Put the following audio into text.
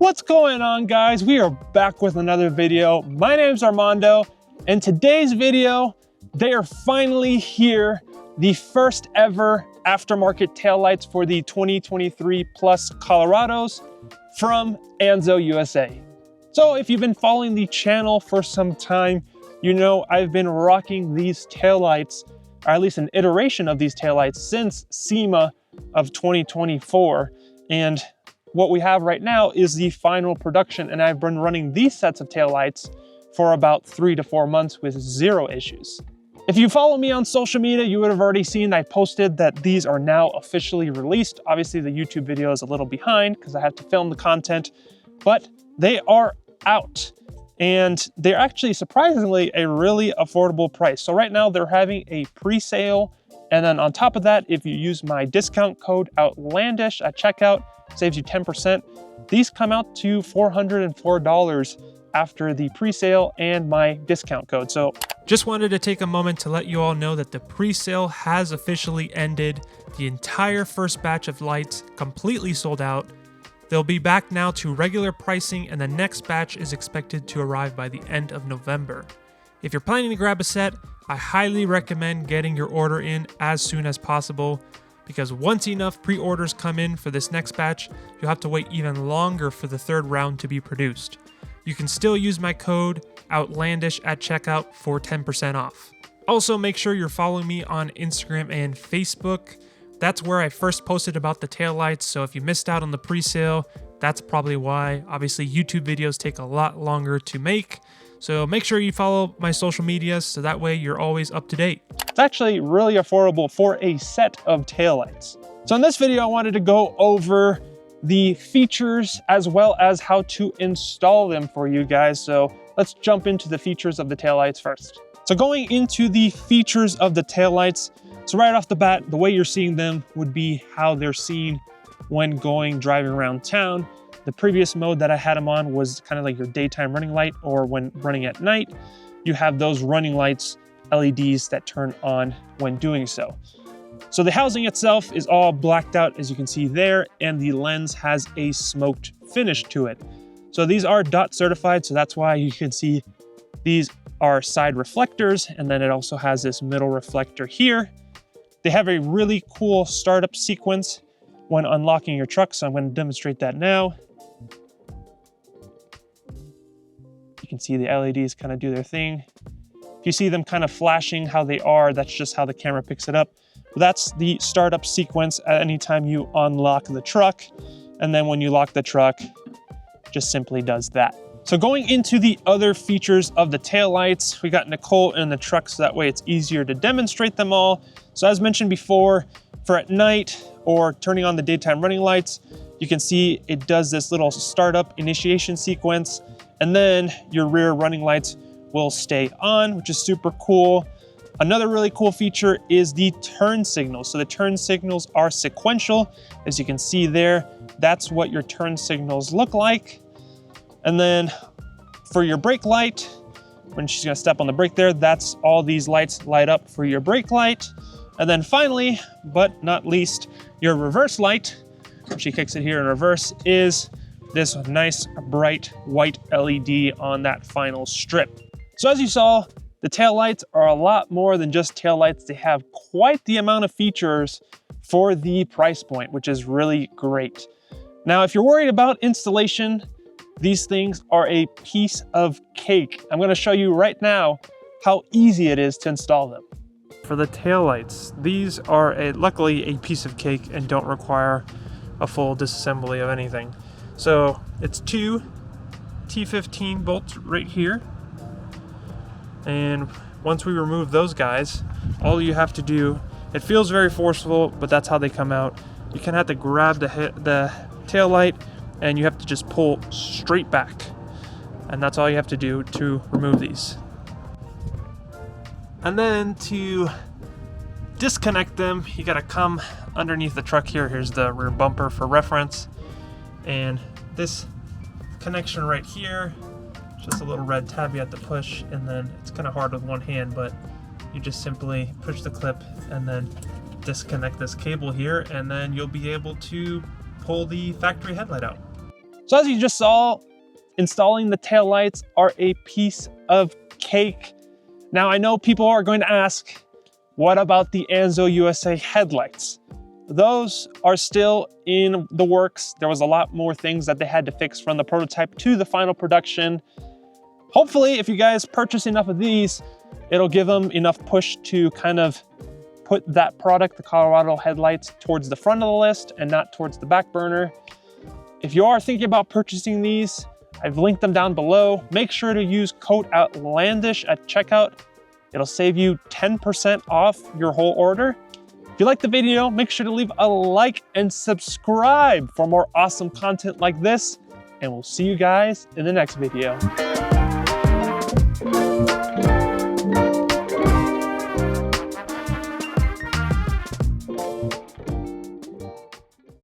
What's going on, guys? We are back with another video. My name's Armando, and today's video, they are finally here. The first ever aftermarket taillights for the 2023 Plus Colorados from Anzo USA. So if you've been following the channel for some time, you know I've been rocking these taillights, or at least an iteration of these taillights, since SEMA of 2024. And what we have right now is the final production, and I've been running these sets of taillights for about 3 to 4 months with zero issues. If you follow me on social media, you would have already seen I posted that these are now officially released. Obviously, the YouTube video is a little behind because I had to film the content, but they are out. And they're actually surprisingly a really affordable price. So right now they're having a pre-sale. And then on top of that, if you use my discount code OUTLANDISH at checkout, saves you 10%. These come out to $404 after the pre-sale and my discount code. So just wanted to take a moment to let you all know that the pre-sale has officially ended. The entire first batch of lights completely sold out. They'll be back now to regular pricing, and the next batch is expected to arrive by the end of November. If you're planning to grab a set, I highly recommend getting your order in as soon as possible, because once enough pre-orders come in for this next batch, you'll have to wait even longer for the third round to be produced. You can still use my code OUTLANDISH at checkout for 10% off. Also, make sure you're following me on Instagram and Facebook. That's where I first posted about the taillights, so if you missed out on the pre-sale, that's probably why. Obviously, YouTube videos take a lot longer to make, so make sure you follow my social medias so that way you're always up to date. It's actually really affordable for a set of taillights. So in this video, I wanted to go over the features as well as how to install them for you guys. So let's jump into the features of the taillights first. So going into the features of the taillights, so right off the bat, the way you're seeing them would be how they're seen when driving around town. The previous mode that I had them on was kind of like your daytime running light, or when running at night, you have those running lights, LEDs that turn on when doing so. So the housing itself is all blacked out, as you can see there, and the lens has a smoked finish to it. So these are DOT certified, so that's why you can see these are side reflectors, and then it also has this middle reflector here. They have a really cool startup sequence when unlocking your truck, so I'm going to demonstrate that now. You can see the LEDs kind of do their thing. If you see them kind of flashing how they are, that's just how the camera picks it up. But that's the startup sequence at any time you unlock the truck. And then when you lock the truck, just simply does that. So going into the other features of the taillights, we got Nicole in the truck, so that way it's easier to demonstrate them all. So as mentioned before, for at night or turning on the daytime running lights, you can see it does this little startup initiation sequence, and then your rear running lights will stay on, which is super cool. Another really cool feature is the turn signals. So the turn signals are sequential. As you can see there, that's what your turn signals look like. And then for your brake light, when she's gonna step on the brake there, that's all these lights light up for your brake light. And then finally, but not least, your reverse light, when she kicks it here in reverse, is this nice bright white LED on that final strip. So as you saw, the taillights are a lot more than just taillights. They have quite the amount of features for the price point, which is really great. Now, if you're worried about installation, these things are a piece of cake. I'm going to show you right now how easy it is to install them. For the taillights, these are luckily a piece of cake and don't require a full disassembly of anything. So it's 2 T15 bolts right here. And once we remove those guys, all you have to do, it feels very forceful, but that's how they come out. You kind of have to grab the tail light, and you have to just pull straight back. And that's all you have to do to remove these. And then to disconnect them, you gotta come underneath the truck here. Here's the rear bumper for reference. And this connection right here, just a little red tab you have to push, and then it's kind of hard with one hand, but you just simply push the clip and then disconnect this cable here, and then you'll be able to pull the factory headlight out. So as you just saw, installing the taillights are a piece of cake. Now I know people are going to ask, what about the Anzo USA headlights? Those are still in the works. There was a lot more things that they had to fix from the prototype to the final production. Hopefully, if you guys purchase enough of these, it'll give them enough push to kind of put that product, the Colorado headlights, towards the front of the list and not towards the back burner. If you are thinking about purchasing these, I've linked them down below. Make sure to use code OUTLANDISH at checkout. It'll save you 10% off your whole order. If you like the video, make sure to leave a like and subscribe for more awesome content like this. And we'll see you guys in the next video.